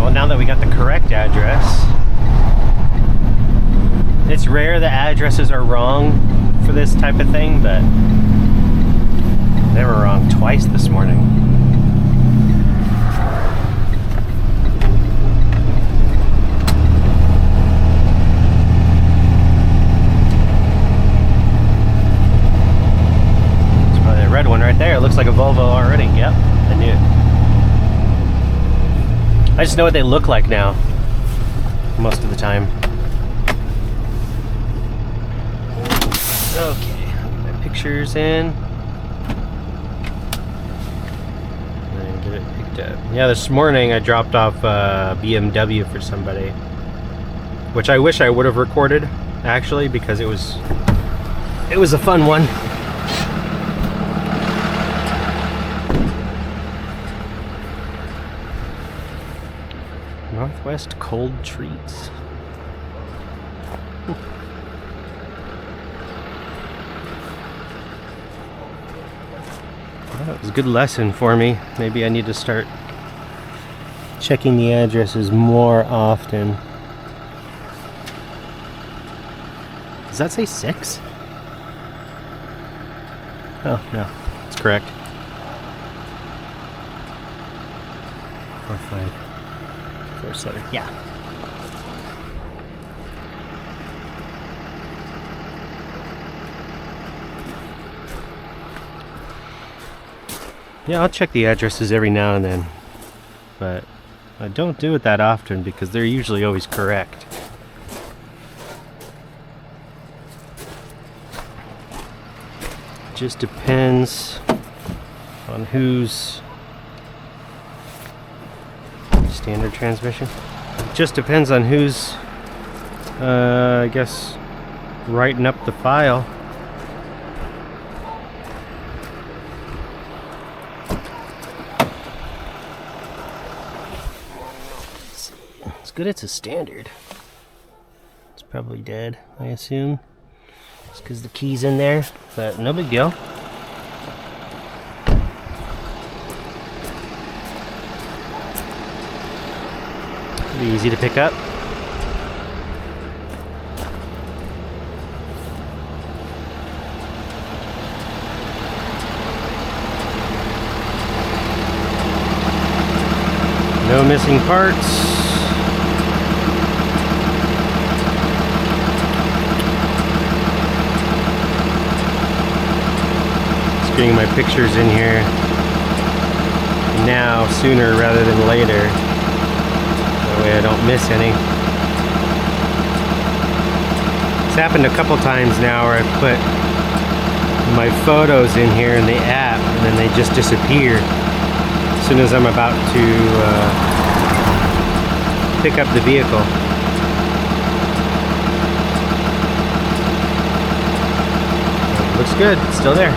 well, now that we got the correct address, it's rare the addresses are wrong for this type of thing, but they were wrong twice this morning. It's probably a red one right there. It looks like a Volvo already. Yep, I knew it. I just know what they look like now, most of the time. Okay, my pictures in. And get it picked up. Yeah, this morning I dropped off a BMW for somebody, which I wish I would have recorded, actually, because it was a fun one. Northwest Cold Treats. Well, that was a good lesson for me. Maybe I need to start checking the addresses more often. Does that say 6? Oh, no. It's correct. 4547. Yeah. Yeah, I'll check the addresses every now and then, but I don't do it that often because they're usually always correct. Just depends on who's standard transmission. Just depends on who's, I guess, writing up the file. It's good it's a standard. It's probably dead, I assume. Just because the key's in there, but no big deal. Pretty easy to pick up. No missing parts. Just getting my pictures in here now, sooner rather than later. That way I don't miss any. It's happened a couple times now where I've put my photos in here in the app and then they just disappear as soon as I'm about to pick up the vehicle. Looks good, it's still there.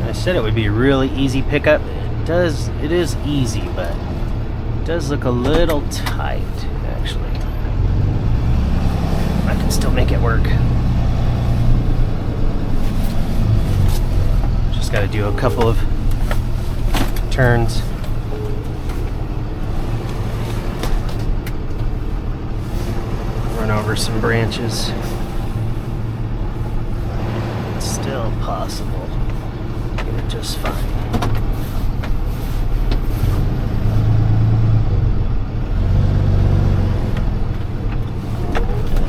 I said it would be a really easy pickup. It is easy, but it does look a little tight, actually. I can still make it work. Just got to do a couple of turns. Run over some branches. It's still possible. Just fine.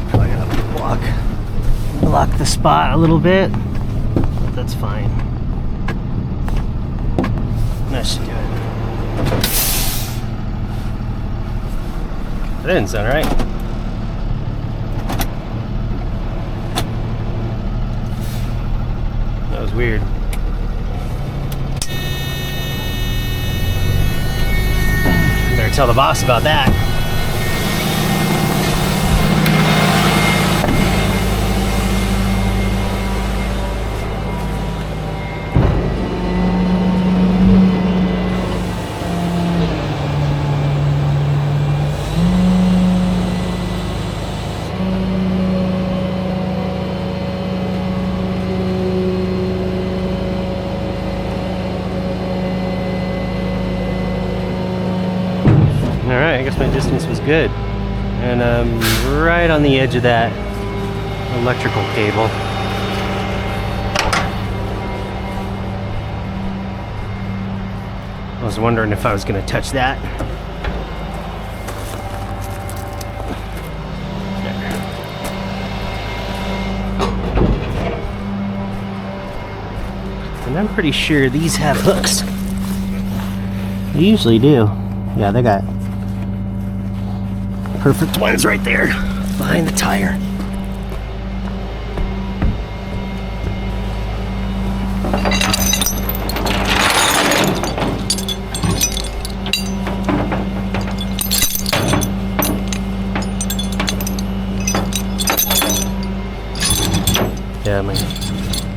Probably gotta block the spot a little bit, but that's fine. That should do it. That didn't sound right. That was weird. Tell the boss about that. guess my distance was good. And I'm right on the edge of that electrical cable. I was wondering if I was going to touch that. And I'm pretty sure these have hooks. They usually do. Yeah, they got perfect ones right there behind the tire. Yeah, my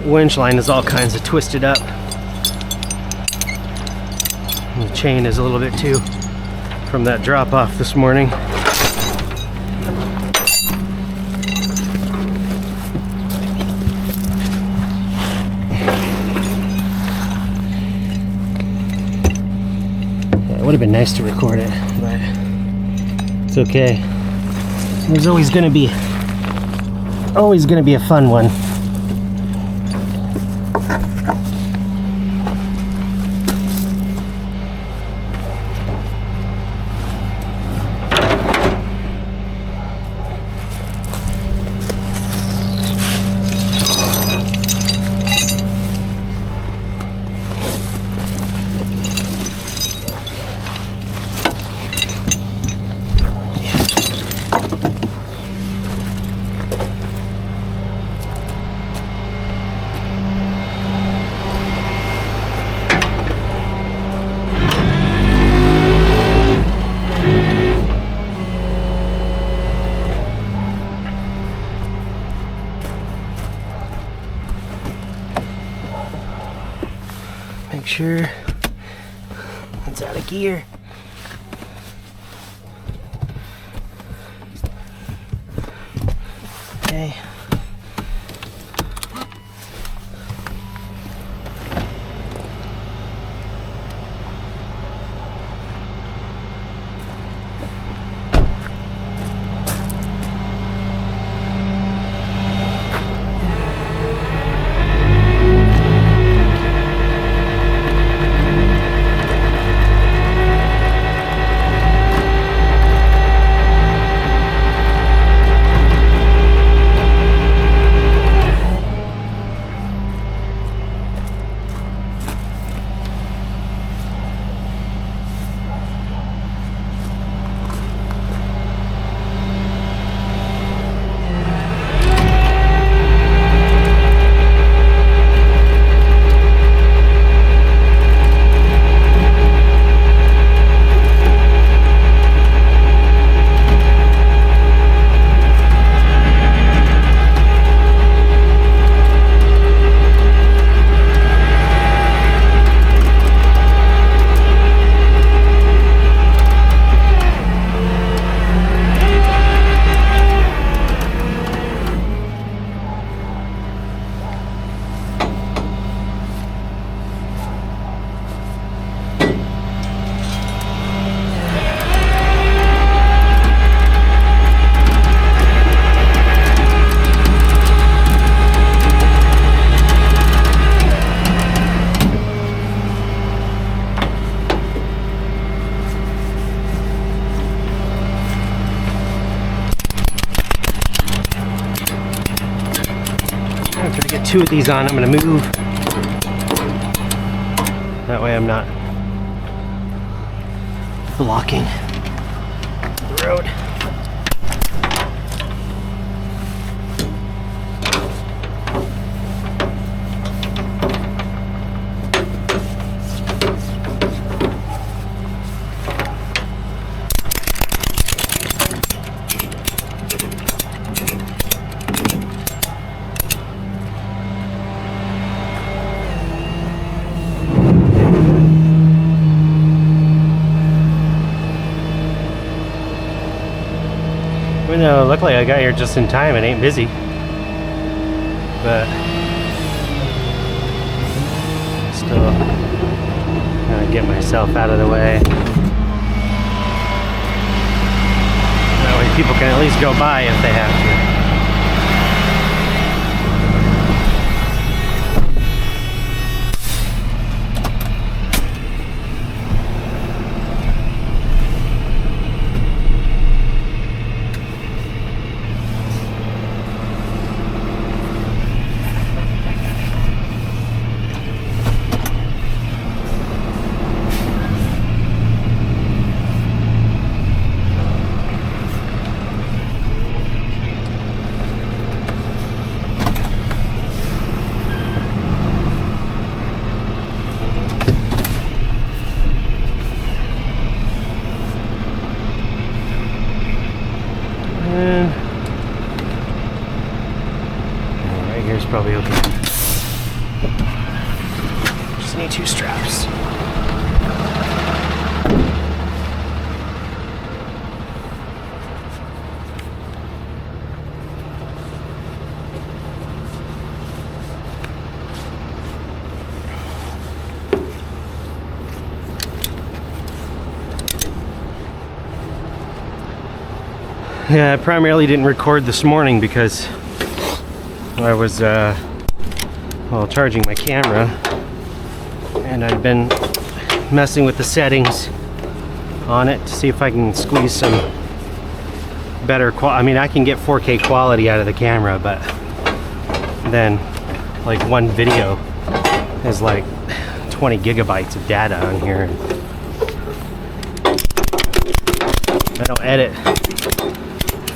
winch line is all kinds of twisted up. And the chain is a little bit too from that drop off this morning. Yeah, it would have been nice to record it, but it's okay. There's always gonna be a fun one. Make sure it's out of gear. Okay. After I get two of these on, I'm going to move. That way I'm not blocking the road. Even though luckily I got here just in time, it ain't busy. But still gotta get myself out of the way. people can at least go by if they have to. Right here's probably okay. Just need 2 straps. Yeah, I primarily didn't record this morning because I was charging my camera, and I've been messing with the settings on it to see if I can squeeze some better quality. I mean, I can get 4K quality out of the camera, but then like one video is like 20 gigabytes of data on here. I don't edit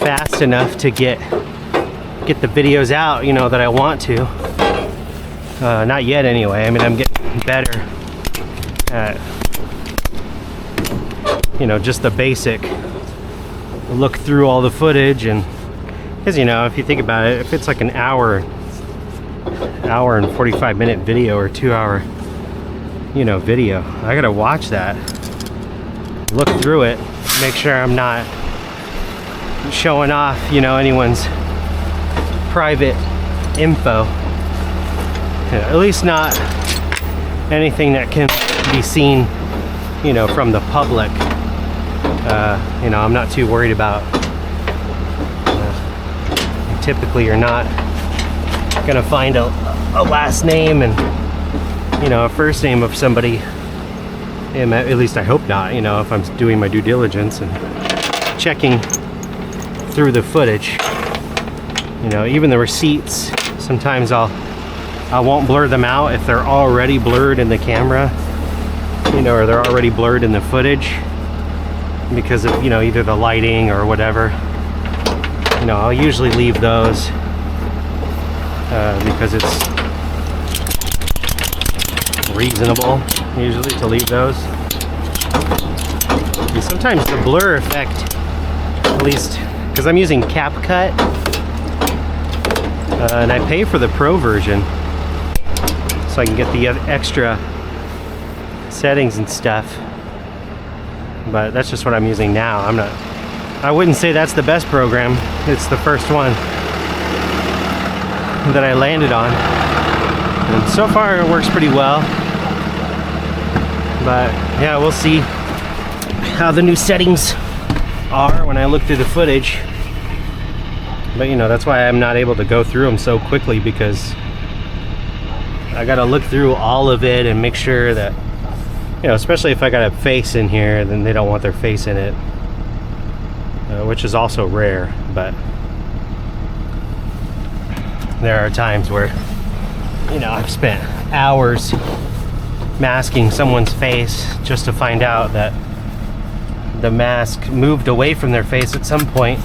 fast enough to get the videos out, you know, that I want to. Not yet anyway. I mean, I'm getting better at, you know, just the basic look through all the footage. And because, you know, if you think about it, if it's like an hour and 45-minute video or 2-hour, you know, video, I gotta watch that, look through it, make sure I'm not showing off, you know, anyone's private info. Yeah, at least not anything that can be seen, you know, from the public. You know, I'm not too worried about. Typically, you're not gonna find a last name and, you know, a first name of somebody. At least I hope not. You know, if I'm doing my due diligence and checking through the footage, you know, even the receipts, sometimes I won't blur them out if they're already blurred in the camera, you know, or they're already blurred in the footage because of, you know, either the lighting or whatever. You know, I'll usually leave those because it's reasonable usually to leave those. And sometimes the blur effect, at least because I'm using CapCut, and I pay for the Pro version so I can get the extra settings and stuff, but that's just what I'm using now. I wouldn't say that's the best program. It's the first one that I landed on, and so far it works pretty well, but yeah, we'll see how the new settings are when I look through the footage. But you know, that's why I'm not able to go through them so quickly, because I gotta look through all of it and make sure that, you know, especially if I got a face in here, then they don't want their face in it, which is also rare. But there are times where, you know, I've spent hours masking someone's face just to find out that the mask moved away from their face at some point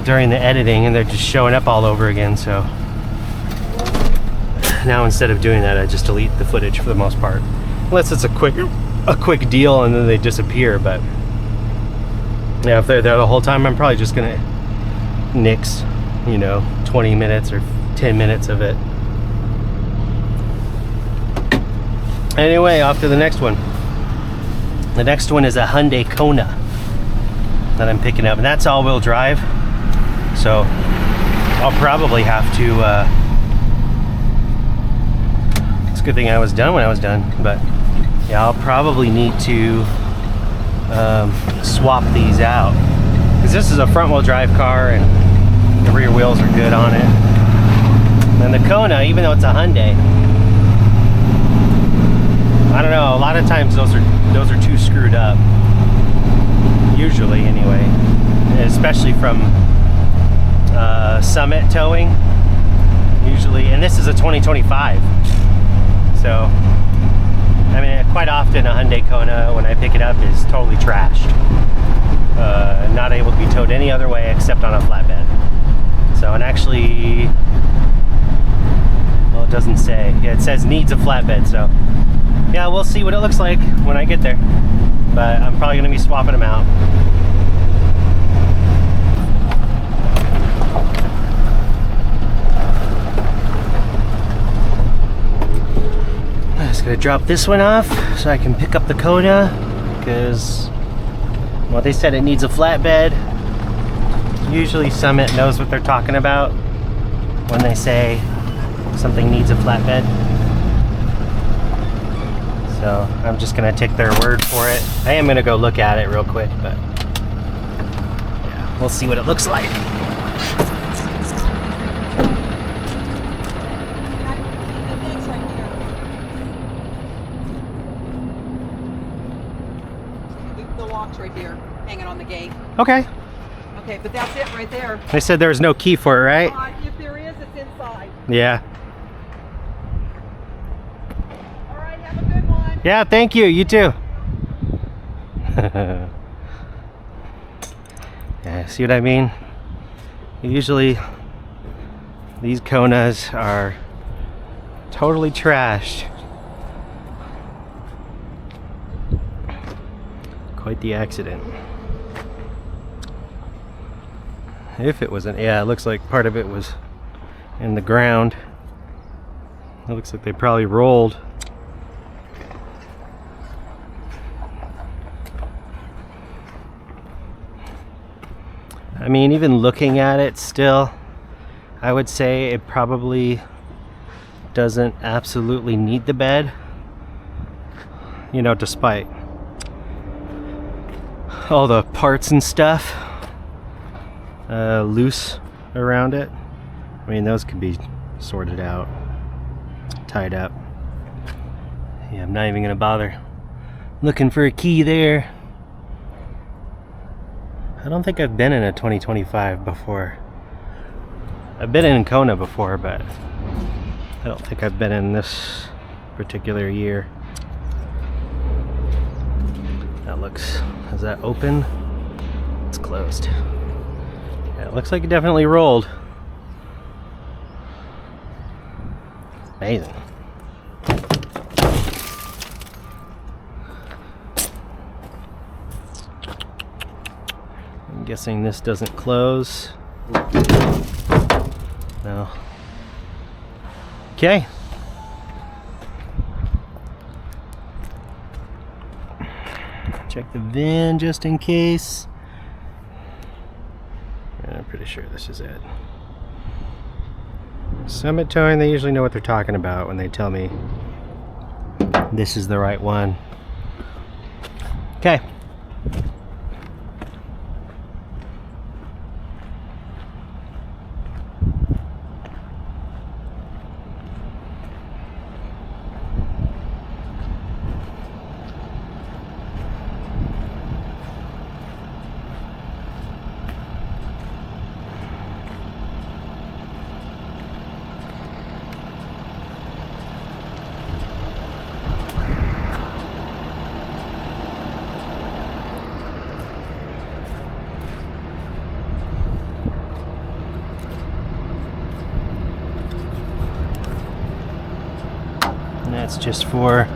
during the editing, and they're just showing up all over again. So now instead of doing that, I just delete the footage for the most part, unless it's a quick deal and then they disappear. But yeah, if they're there the whole time, I'm probably just gonna nix, you know, 20 minutes or 10 minutes of it. Anyway, off to the next one. The next one is a Hyundai Kona that I'm picking up, and that's all-wheel drive. So I'll probably have to, it's a good thing I was done when I was done, but yeah, I'll probably need to swap these out Because this is a front-wheel drive car and the rear wheels are good on it. And the Kona, even though it's a Hyundai, I don't know, a lot of times those are too screwed up. Usually anyway. Especially from Summit towing. Usually, and this is a 2025. So, I mean, quite often a Hyundai Kona, when I pick it up, is totally trashed. Not able to be towed any other way except on a flatbed. So, and actually, well, it doesn't say. Yeah, it says needs a flatbed, so yeah, we'll see what it looks like when I get there. But I'm probably going to be swapping them out. I'm just going to drop this one off so I can pick up the Kona, because, well, they said it needs a flatbed. Usually Summit knows what they're talking about when they say something needs a flatbed. So I'm just gonna take their word for it. I am gonna go look at it real quick, but yeah, we'll see what it looks like. The lock's right there, hanging on the gate. Okay. Okay, but that's it right there. They said there was no key for it, right? If there is, it's inside. Yeah. All right, have a good one. Yeah, thank you. You too. Yeah, see what I mean? Usually these Konas are totally trashed. Quite the accident. If it wasn't, yeah, it looks like part of it was in the ground. It looks like they probably rolled. I mean, even looking at it still, I would say it probably doesn't absolutely need the bed. You know, despite all the parts and stuff loose around it. I mean, those could be sorted out, tied up. Yeah, I'm not even gonna bother looking for a key there. I don't think I've been in a 2025 before. I've been in Kona before, but I don't think I've been in this particular year. That looks, is that open? It's closed. Yeah, it looks like it definitely rolled. Amazing. I'm guessing this doesn't close. No. Okay. Check the VIN just in case. And I'm pretty sure this is it. Summit Towing, they usually know what they're talking about when they tell me this is the right one. Okay. And that's just for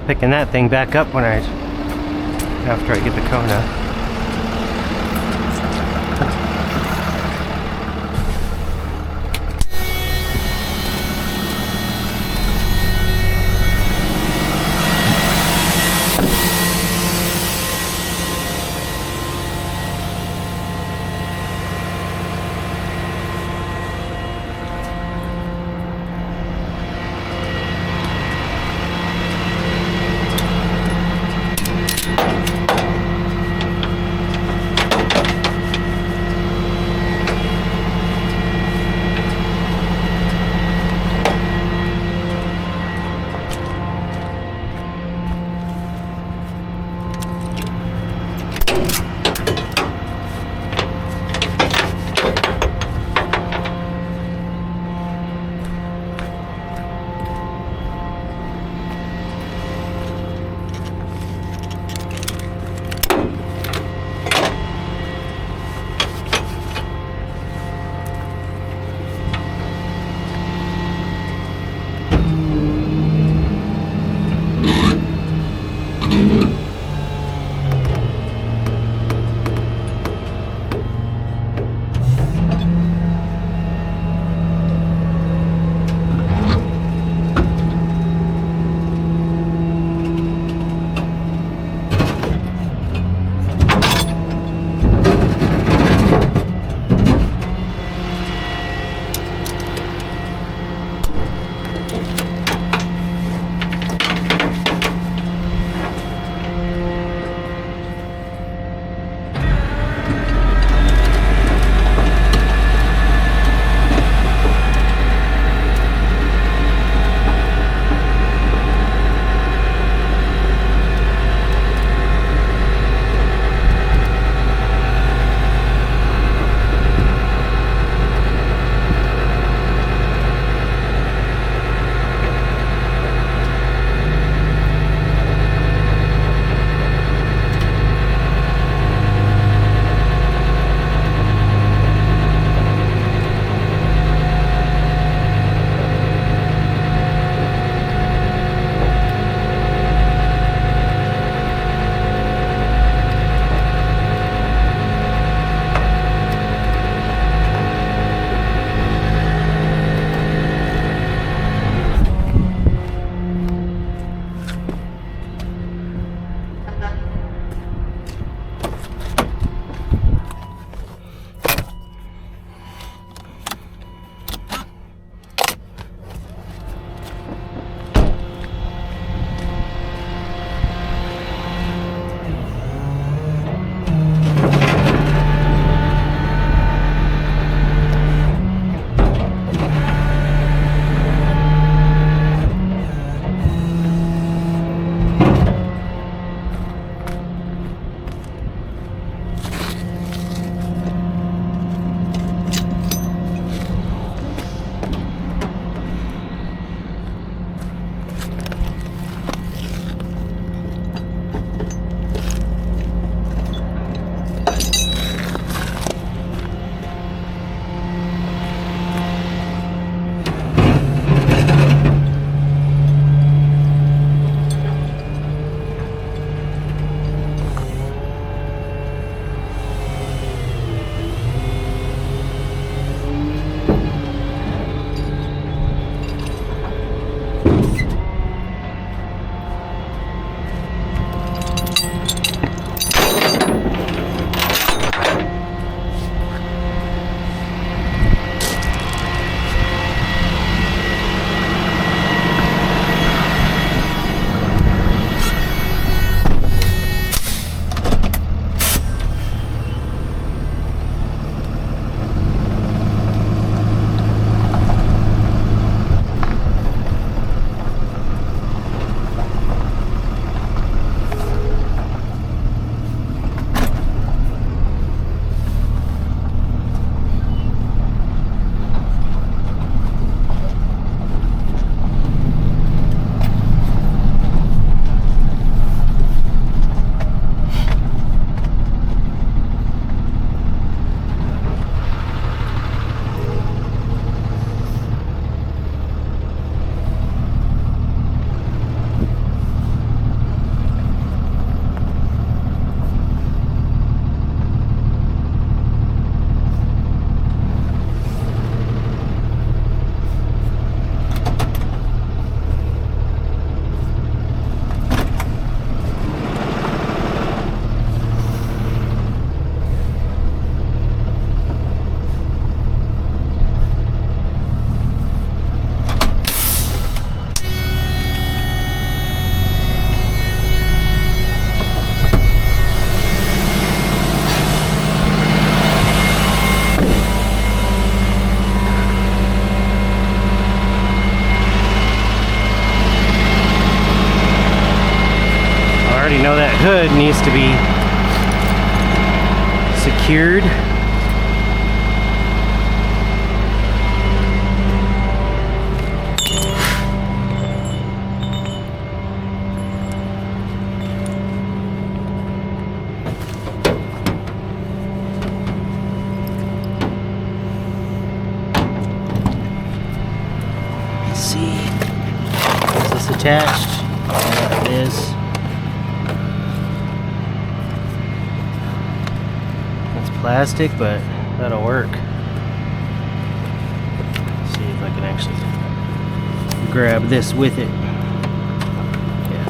picking that thing back up when after I get the Kona. hood needs to be secured. Let's see. Is this attached? Yeah, it is. Plastic, but that'll work. Let's see if I can actually grab this with it. Yeah.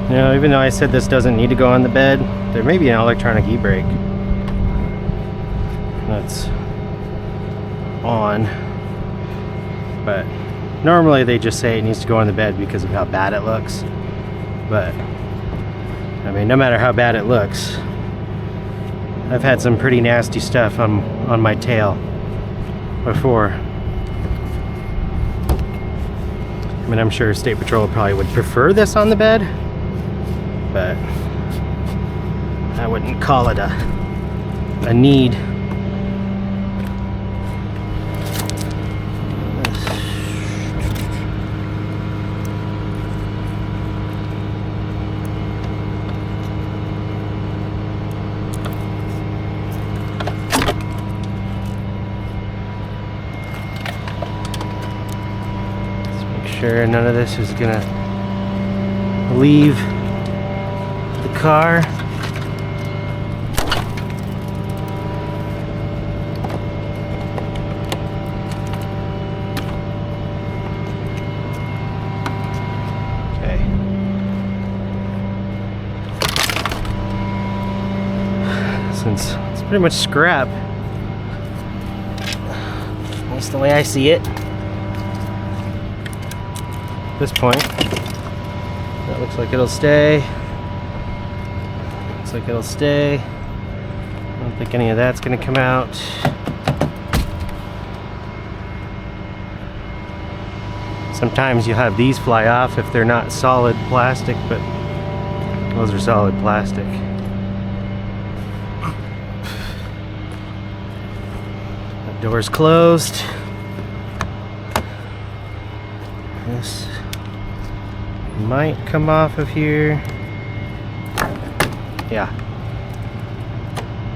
Now, even though I said this doesn't need to go on the bed, there may be an electronic e-brake that's on, but normally they just say it needs to go on the bed because of how bad it looks. But I mean, no matter how bad it looks, I've had some pretty nasty stuff on my tail before. I mean, I'm sure State Patrol probably would prefer this on the bed, but I wouldn't call it a need. Let's make sure none of this is gonna leave the car. Okay. Since it's pretty much scrap, that's the way I see it. At this point, that looks like it'll stay. Looks like it'll stay. I don't think any of that's going to come out. Sometimes you have these fly off if they're not solid plastic, but those are solid plastic. That door's closed. This might come off of here. Yeah.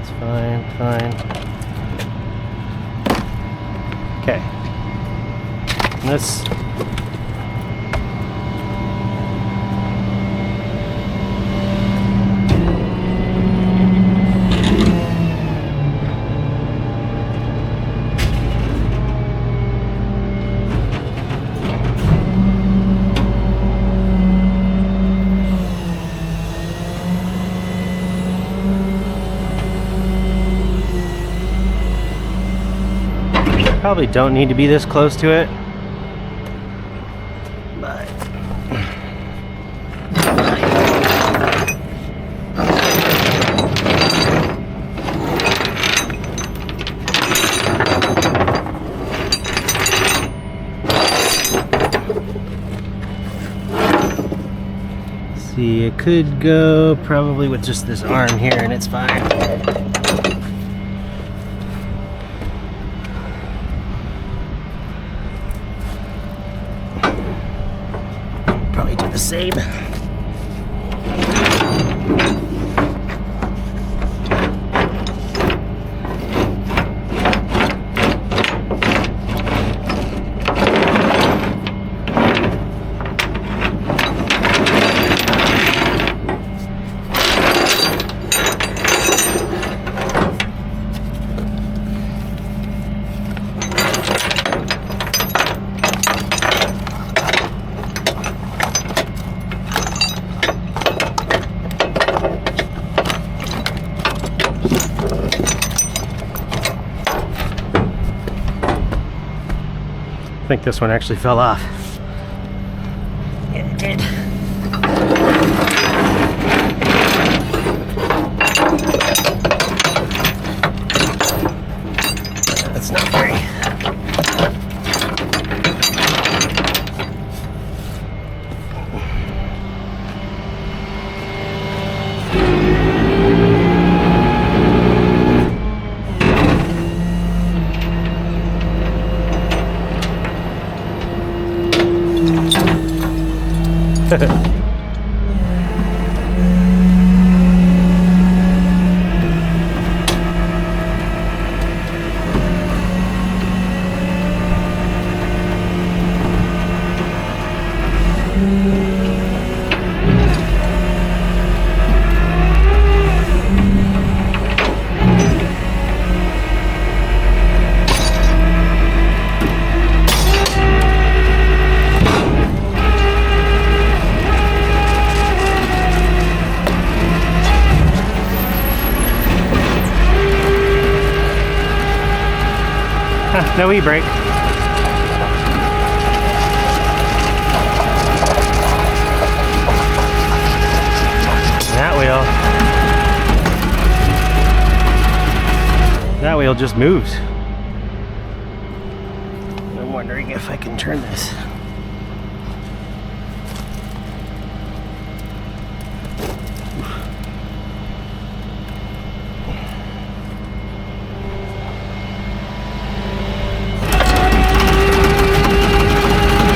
It's fine, fine. Okay. Let's probably don't need to be this close to it, but see, it could go probably with just this arm here and it's fine. Same. I think this one actually fell off. Yeah, it did. No e-brake. That wheel just moves. I'm wondering if I can turn this.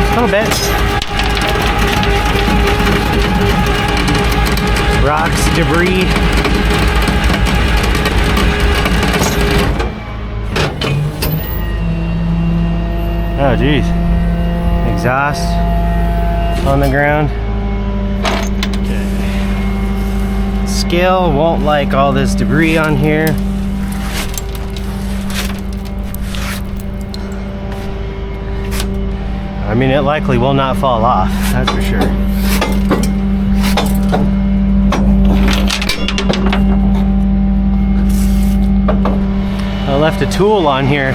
A little bit. Rocks, debris. Oh geez. Exhaust on the ground. Okay. Scale won't like all this debris on here. I mean, it likely will not fall off, that's for sure. I left a tool on here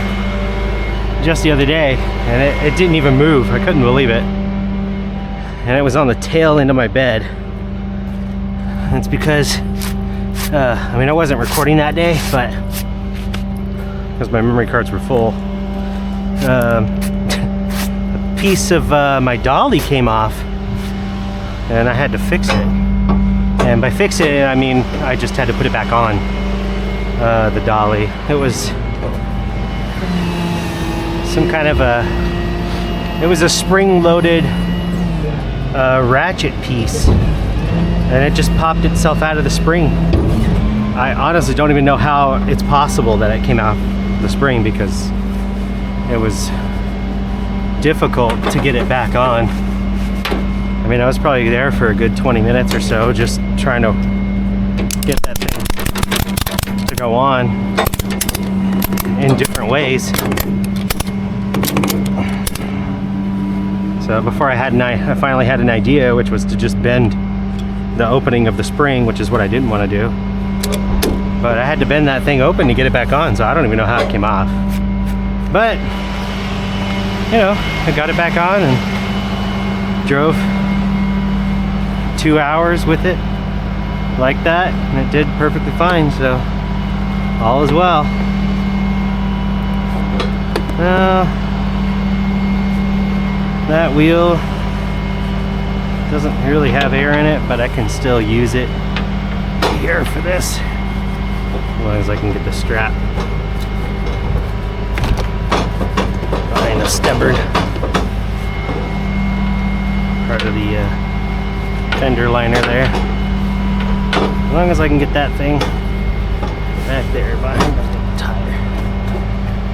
just the other day, and it didn't even move. I couldn't believe it. And it was on the tail end of my bed. And it's because, I mean, I wasn't recording that day, but because my memory cards were full. Piece of my dolly came off and I had to fix it, and by fix it I mean I just had to put it back on the dolly. It was some kind of it was a spring-loaded ratchet piece, and it just popped itself out of the spring. I honestly don't even know how it's possible that it came out the spring, because it was difficult to get it back on. I mean, I was probably there for a good 20 minutes or so just trying to get that thing to go on in different ways. So before I finally had an idea, which was to just bend the opening of the spring, which is what I didn't want to do. But I had to bend that thing open to get it back on, so I don't even know how it came off. But you know, I got it back on and drove 2 hours with it like that, and it did perfectly fine, so all is well. That wheel doesn't really have air in it, but I can still use it here for this, as long as I can get the strap behind the stubborn part of the fender liner there. As long as I can get that thing back there behind the tire,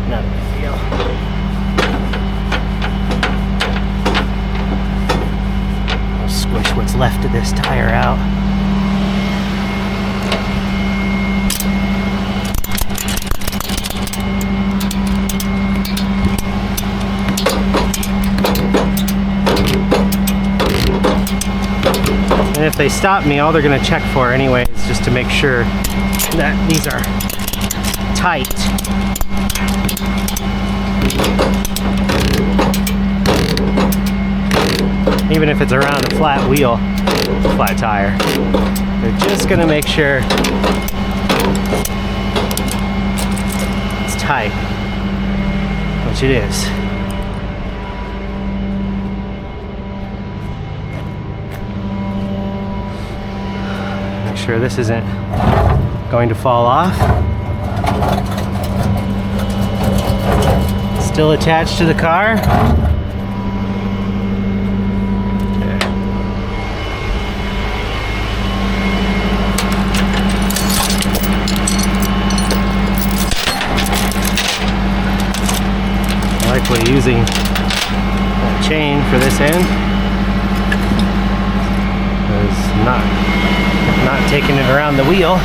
not a big deal. I'll squish what's left of this tire out. And if they stop me, all they're going to check for anyway is just to make sure that these are tight. Even if it's around a flat wheel, flat tire, they're just going to make sure it's tight, which it is. Sure this isn't going to fall off. Still attached to the car. Okay. specifically using that chain for this end. Because not taking it around the wheel.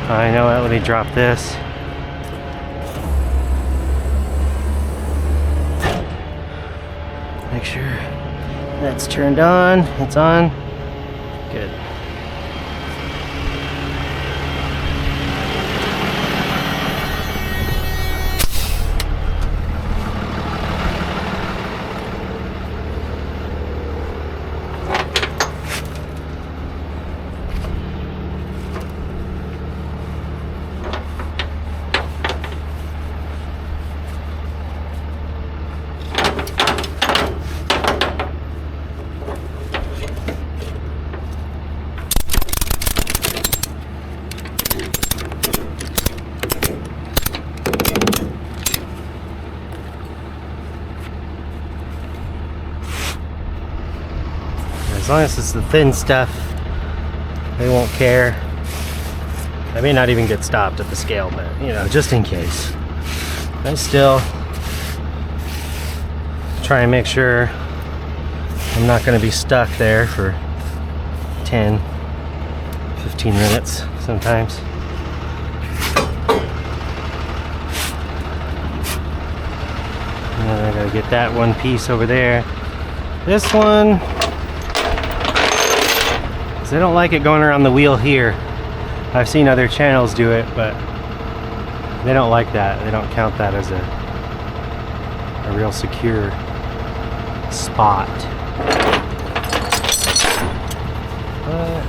I know it. Let me drop this. Make sure that's turned on. It's on. Good. As long as it's the thin stuff, they won't care. I may not even get stopped at the scale, but you know, just in case. I still try and make sure I'm not going to be stuck there for 10, 15 minutes sometimes. And then I gotta get that one piece over there. This one, I don't like it going around the wheel here. I've seen other channels do it, but they don't like that. They don't count that as a real secure spot. But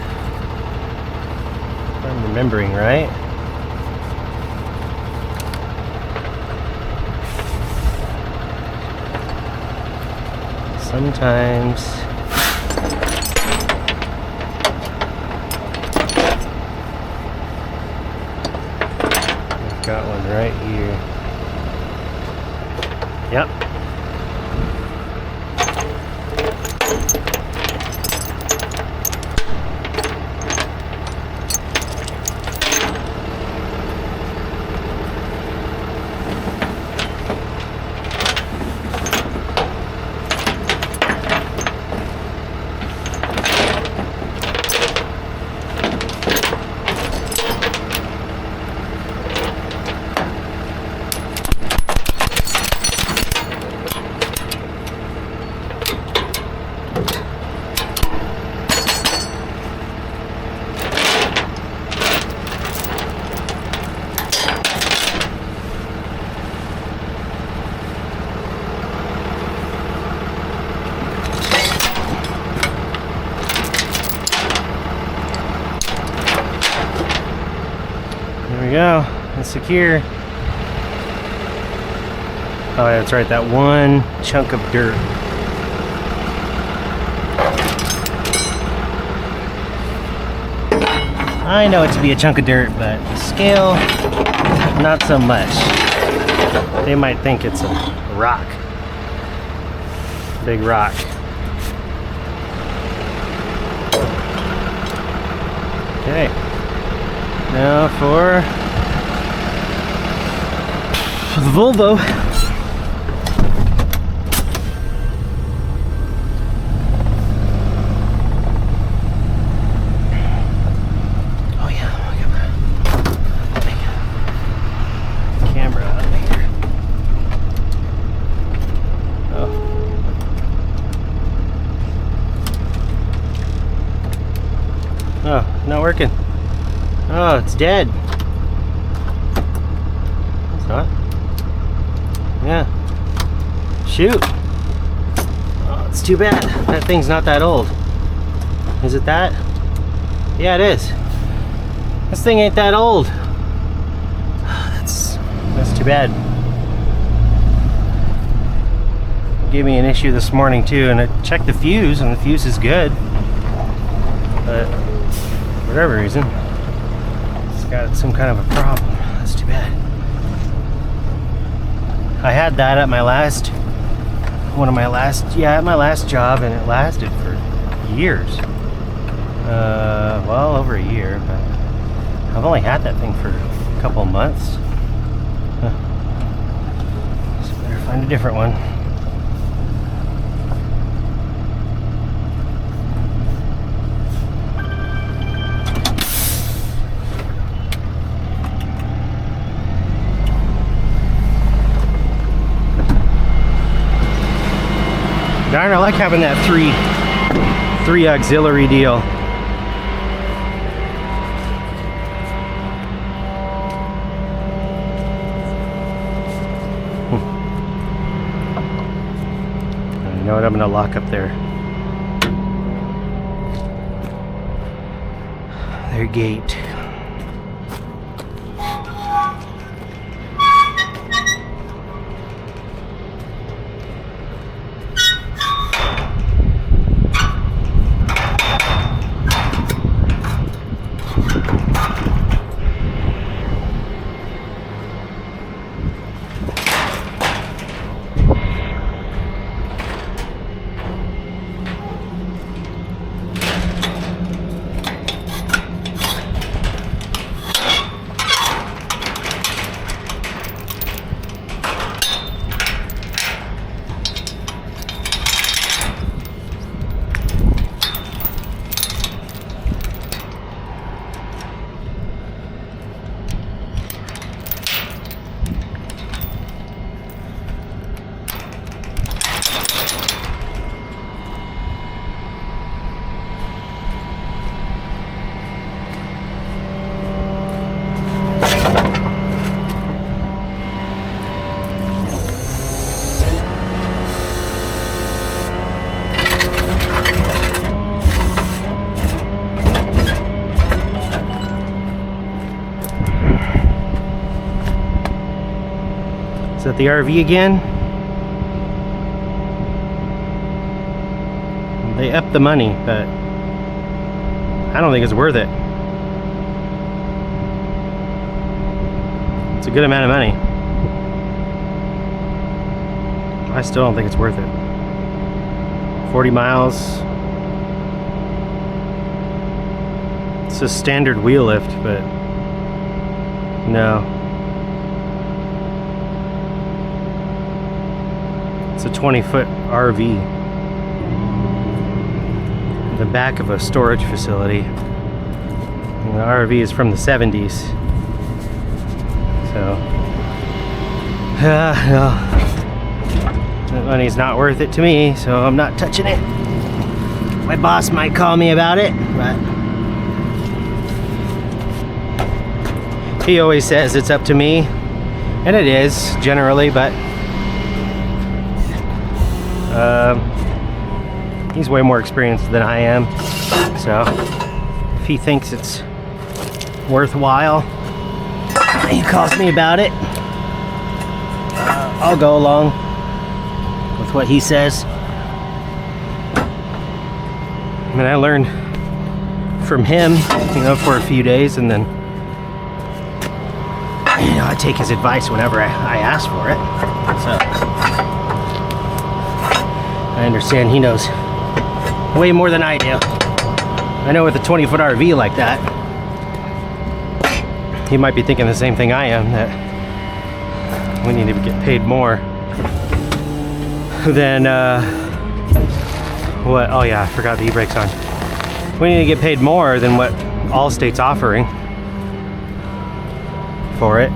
if I'm remembering right, sometimes got one right here. Yep. There we go. It's secure. Oh, that's right. That one chunk of dirt. I know it to be a chunk of dirt, but the scale, not so much. They might think it's a rock. Big rock. Okay. Now for the Volvo. Oh yeah, I got my camera up here. Oh, not working. Oh, it's dead. It's not. Yeah. Shoot. Oh, it's too bad. That thing's not that old. Is it that? Yeah, it is. This thing ain't that old. That's too bad. It gave me an issue this morning too, and I checked the fuse, and the fuse is good. But for whatever reason, got some kind of a problem. That's too bad. I had that at my last job, and it lasted for years. Well, over a year, but I've only had that thing for a couple months. Find a different one. Darn, I like having that three auxiliary deal. You know what? I'm gonna lock up their gate. Is that the RV again? They upped the money, but I don't think it's worth it. It's a good amount of money. I still don't think it's worth it. 40 miles. It's a standard wheel lift, but no. It's a 20-foot RV in the back of a storage facility. And the RV is from the 70s. So, that money's not worth it to me, so I'm not touching it. My boss might call me about it, but he always says it's up to me, and it is generally, but he's way more experienced than I am, so if he thinks it's worthwhile, he calls me about it. I'll go along with what he says. I mean, I learned from him, you know, for a few days, and then, you know, I take his advice whenever I ask for it. So I understand he knows way more than I do. I know with a 20-foot RV like that, he might be thinking the same thing I am, that we need to get paid more than what? Oh yeah, I forgot the e-brake's on. We need to get paid more than what Allstate's offering for it,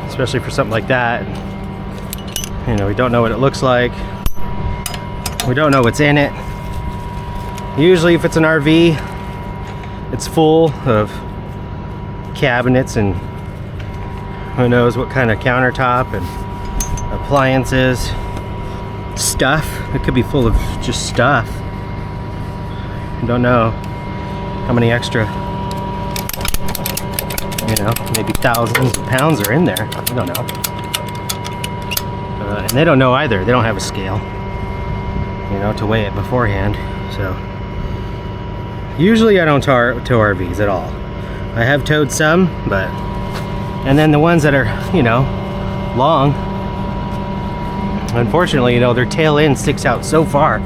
especially for something like that. You know, we don't know what it looks like. We don't know what's in it. Usually if it's an RV, it's full of cabinets and who knows what kind of countertop and appliances, stuff. It could be full of just stuff. I don't know how many extra, you know, maybe thousands of pounds are in there. I don't know. And they don't know either. They don't have a scale, you know, to weigh it beforehand. So usually I don't tow RVs at all. I have towed some, but, and then the ones that are, you know, long, unfortunately, you know, their tail end sticks out so far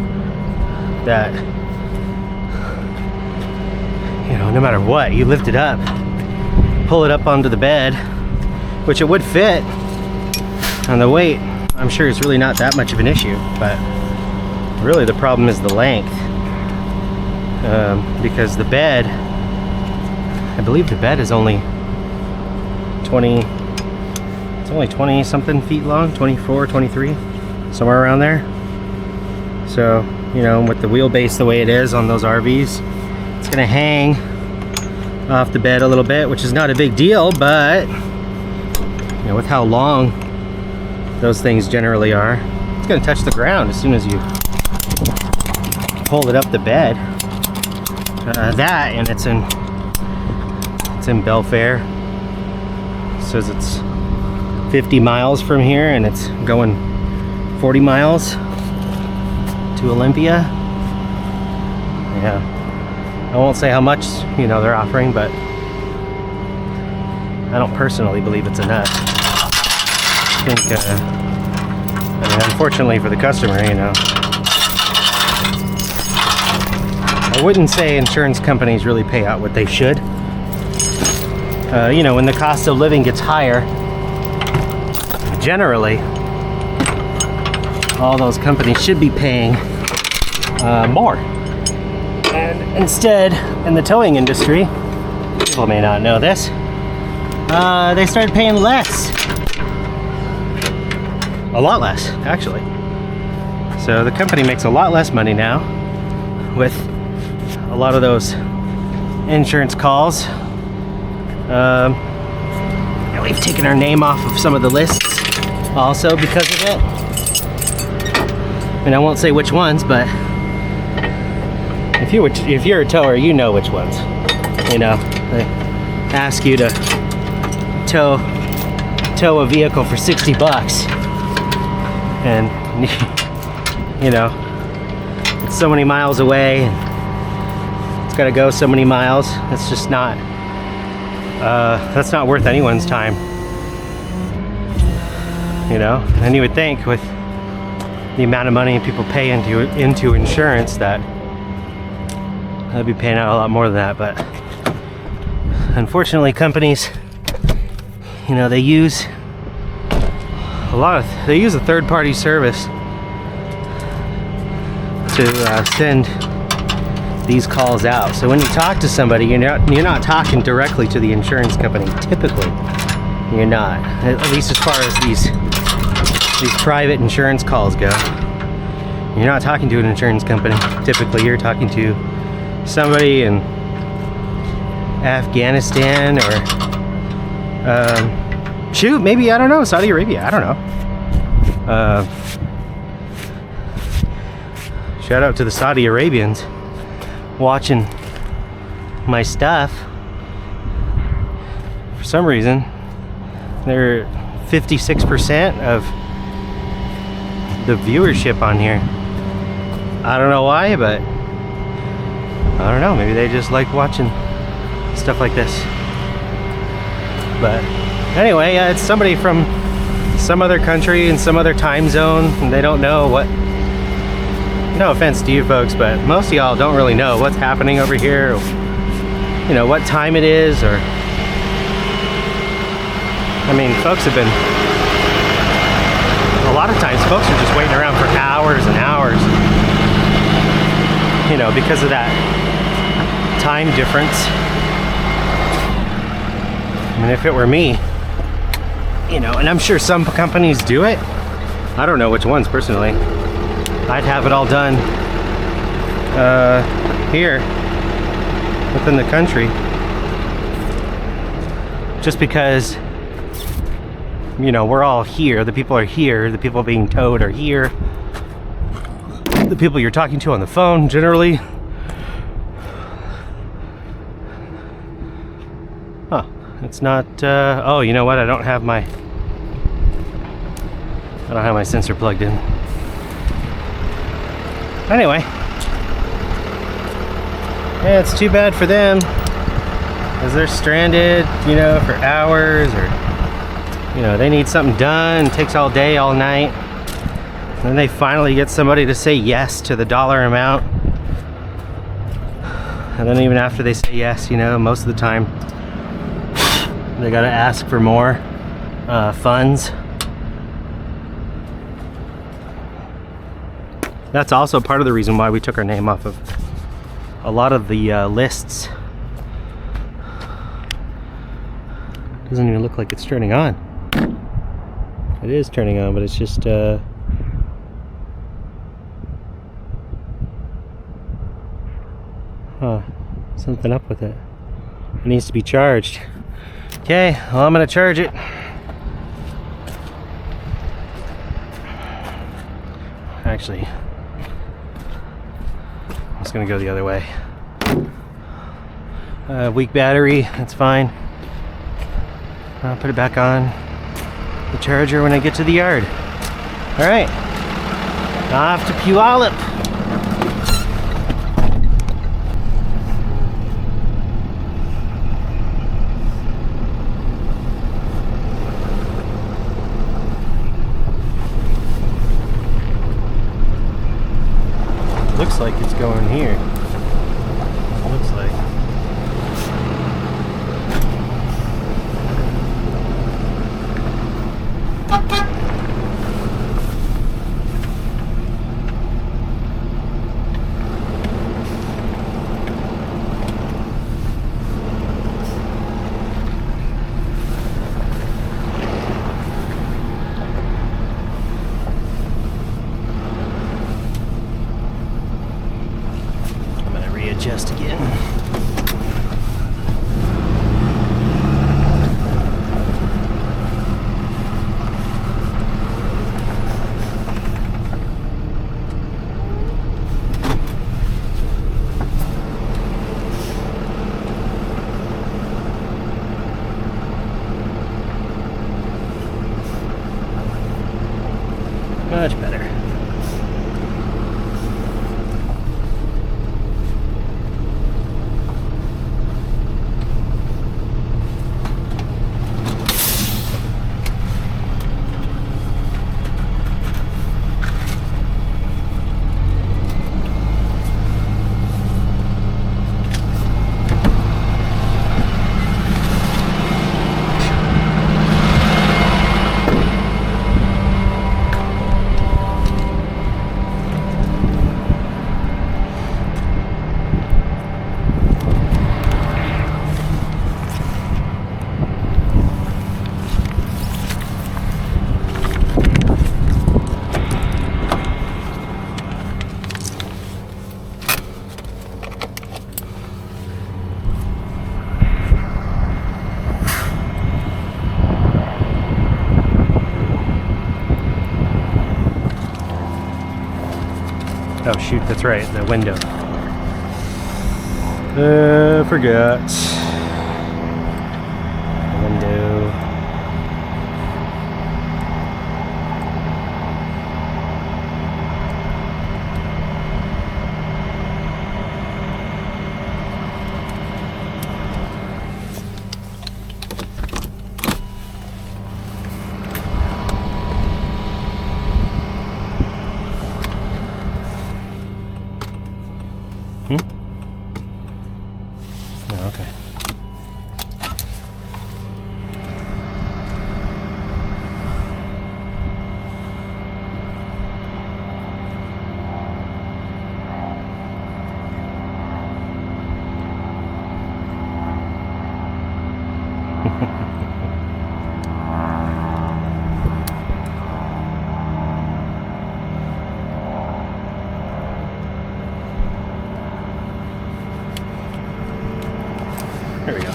that, you know, no matter what, you lift it up, pull it up onto the bed, which it would fit, And the weight, I'm sure, is really not that much of an issue, but really the problem is the length. Because the bed, I believe the bed is only 20, it's only 20 something feet long, 24, 23, somewhere around there. So, you know, with the wheelbase the way it is on those RVs, it's gonna hang off the bed a little bit, which is not a big deal, but you know, with how long those things generally are, it's gonna touch the ground as soon as you pull it up the bed. That, and it's in Belfair. It says it's 50 miles from here, and it's going 40 miles to Olympia. Yeah, I won't say how much, you know, they're offering, but I don't personally believe it's enough. I think, I mean, unfortunately for the customer, you know, I wouldn't say insurance companies really pay out what they should. You know, when the cost of living gets higher, generally, all those companies should be paying more. And instead, in the towing industry, people may not know this, they started paying less. A lot less, actually. So the company makes a lot less money now with a lot of those insurance calls. And we've taken our name off of some of the lists also because of it. And I won't say which ones, but if you're a tower, you know which ones. You know, they ask you to tow a vehicle for 60 bucks. And you know, it's so many miles away, and it's got to go so many miles. It's just not that's not worth anyone's time, you know. And you would think with the amount of money people pay into insurance that they'd be paying out a lot more than that. But unfortunately, companies, you know, they use a third-party service to send these calls out. So when you talk to somebody, you're not talking directly to the insurance company. Typically, you're not. At least as far as these private insurance calls go, you're not talking to an insurance company. Typically, you're talking to somebody in Afghanistan or shoot, maybe, I don't know, Saudi Arabia. I don't know. Shout out to the Saudi Arabians watching my stuff. For some reason, they're 56% of the viewership on here. I don't know why, but I don't know. Maybe they just like watching stuff like this. But anyway, it's somebody from some other country in some other time zone, and they don't know what. No offense to you folks, but most of y'all don't really know what's happening over here, or, you know, what time it is, or I mean, folks have been, a lot of times folks are just waiting around for hours and hours, you know, because of that time difference. I mean, if it were me, you know, and I'm sure some companies do it, I don't know which ones personally, I'd have it all done here within the country, just because, you know, we're all here. The people are here. The people being towed are here. The people you're talking to on the phone generally. Huh, it's not oh, you know what, I don't have my sensor plugged in. Anyway, yeah, it's too bad for them, because they're stranded, you know, for hours, or, you know, they need something done. It takes all day, all night. And then they finally get somebody to say yes to the dollar amount. And then even after they say yes, you know, most of the time, they gotta ask for more funds. That's also part of the reason why we took our name off of a lot of the lists. Doesn't even look like it's turning on. It is turning on, but it's just something up with it. It needs to be charged. Okay, well, I'm gonna charge it. Actually, I'm just gonna go the other way. Weak battery, that's fine. I'll put it back on the charger when I get to the yard. Alright, off to Puyallup. Looks like it's going here. Looks like. Readjust again. Much better. Oh shoot, that's right, the window. Forgot. The window. Oh, okay. There we go.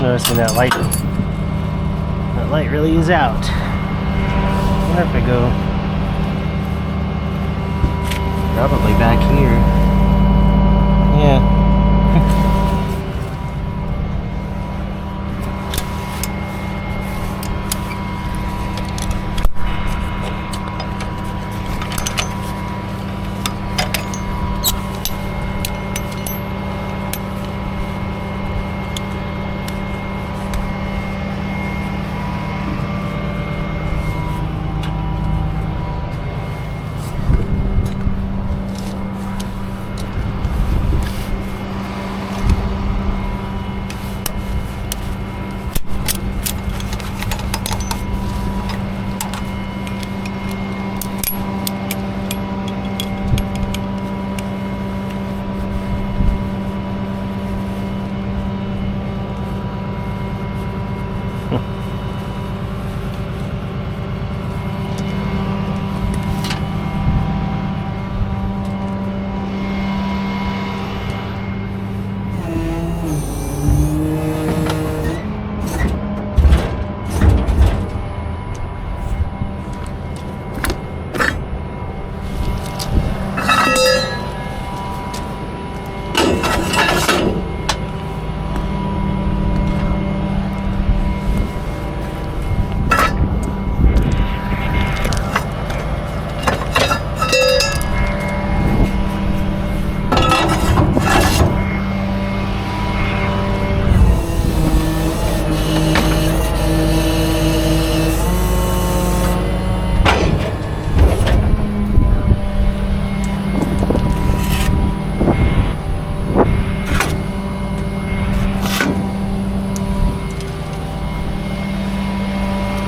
Noticing that light really is out. I wonder if I go Probably back here. Yeah.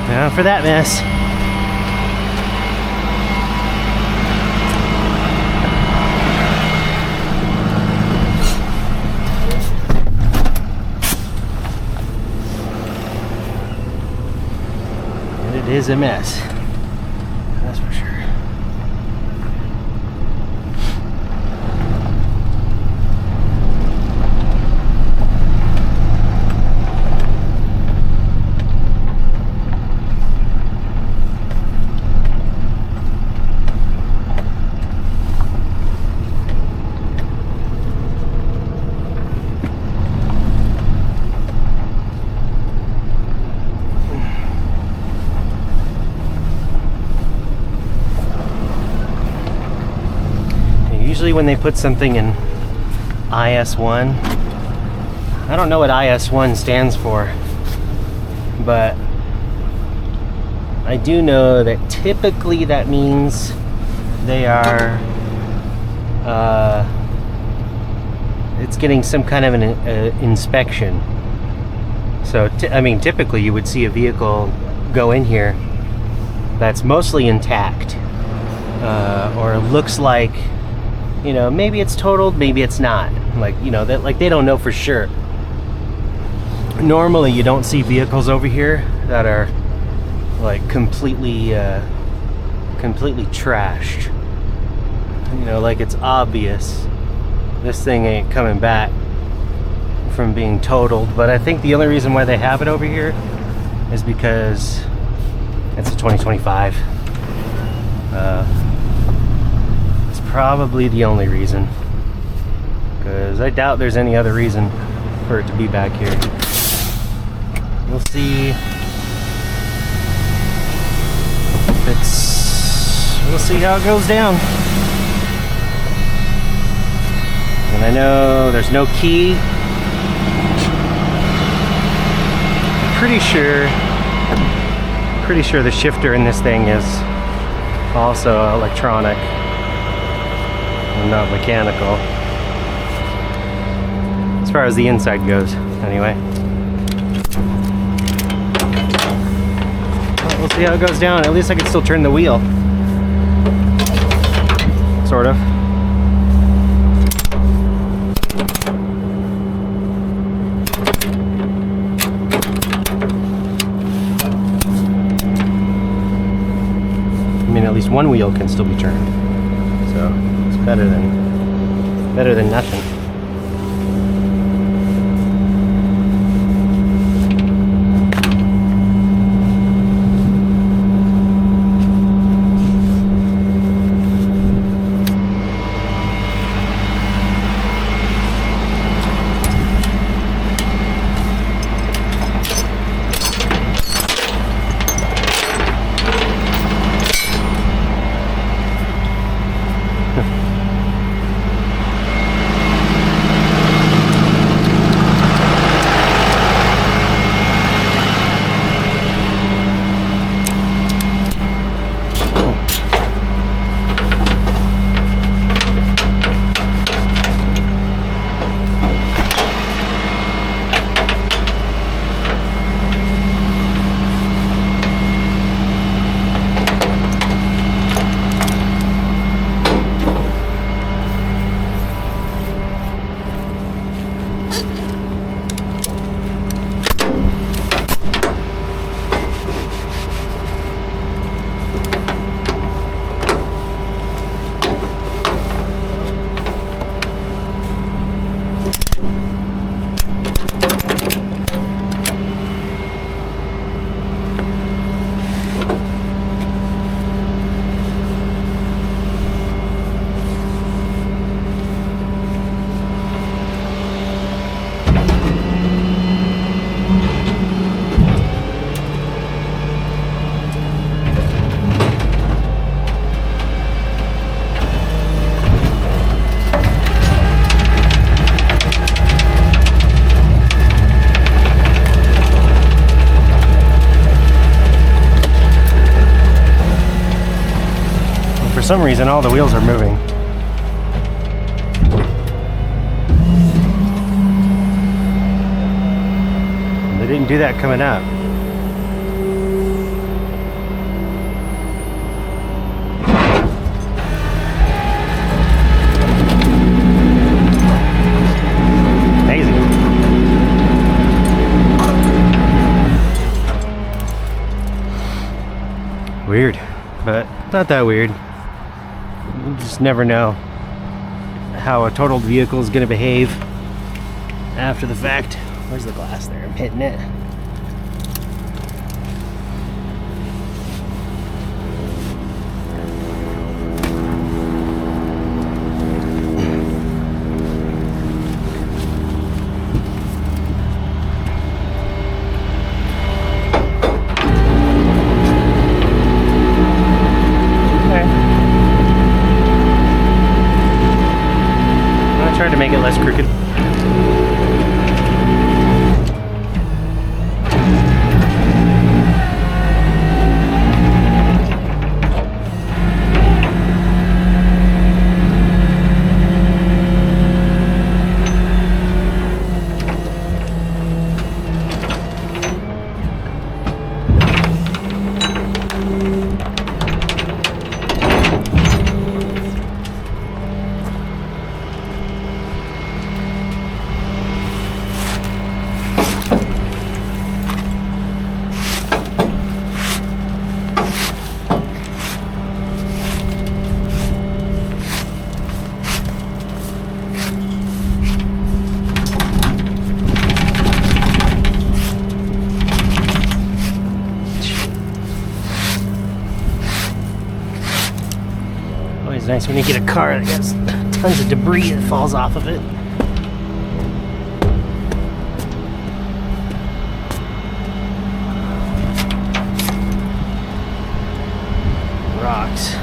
Now for that mess. And it is a mess. That's for sure. Usually when they put something in IS1, I don't know what IS1 stands for, but I do know that typically that means they are, it's getting some kind of an inspection. So, I mean, typically you would see a vehicle go in here that's mostly intact, or looks like, you know, maybe it's totaled, maybe it's not. Like, you know, that, like, they don't know for sure. Normally, you don't see vehicles over here that are like completely trashed. You know, like it's obvious this thing ain't coming back from being totaled. But I think the only reason why they have it over here is because it's a 2025. Probably the only reason, because I doubt there's any other reason for it to be back here. We'll see. We'll see how it goes down. And I know there's no key. I'm pretty sure the shifter in this thing is also electronic. Not mechanical, as far as the inside goes, anyway. Well, we'll see how it goes down. At least I can still turn the wheel. Sort of. I mean, at least one wheel can still be turned. So better than nothing. for some reason, all the wheels are moving. They didn't do that coming up. Amazing. Weird, but not that weird. You just never know how a totaled vehicle is going to behave after the fact. Where's the glass there? I'm hitting it. Trying to make it less crooked. Always nice when you get a car that has tons of debris that falls off of it. Rocks.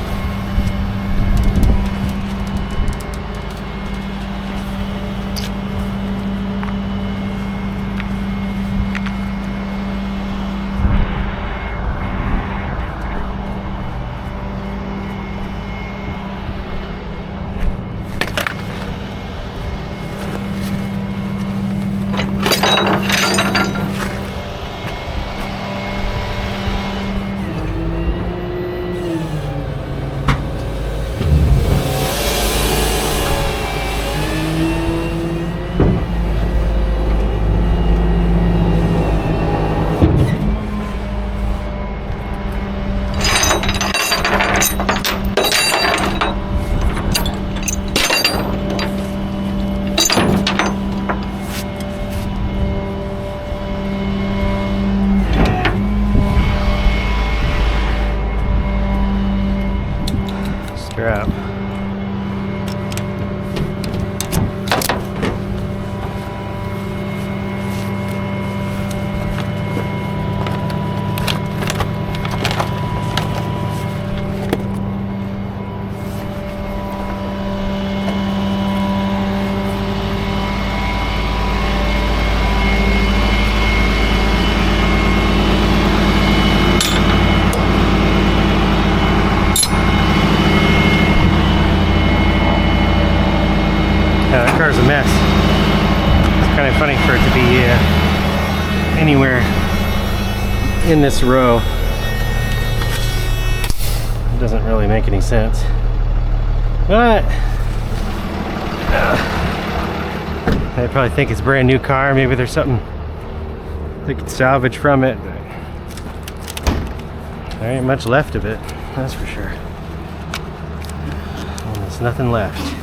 Strap. Yeah, that car's a mess. It's kind of funny for it to be anywhere in this row. It doesn't really make any sense. But they probably think it's a brand new car. Maybe there's something they could salvage from it. But there ain't much left of it, that's for sure. And there's nothing left.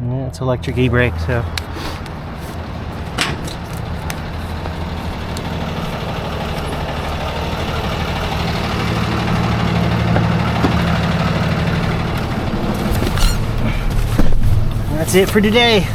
Yeah, it's electric e-brake, so. That's it for today.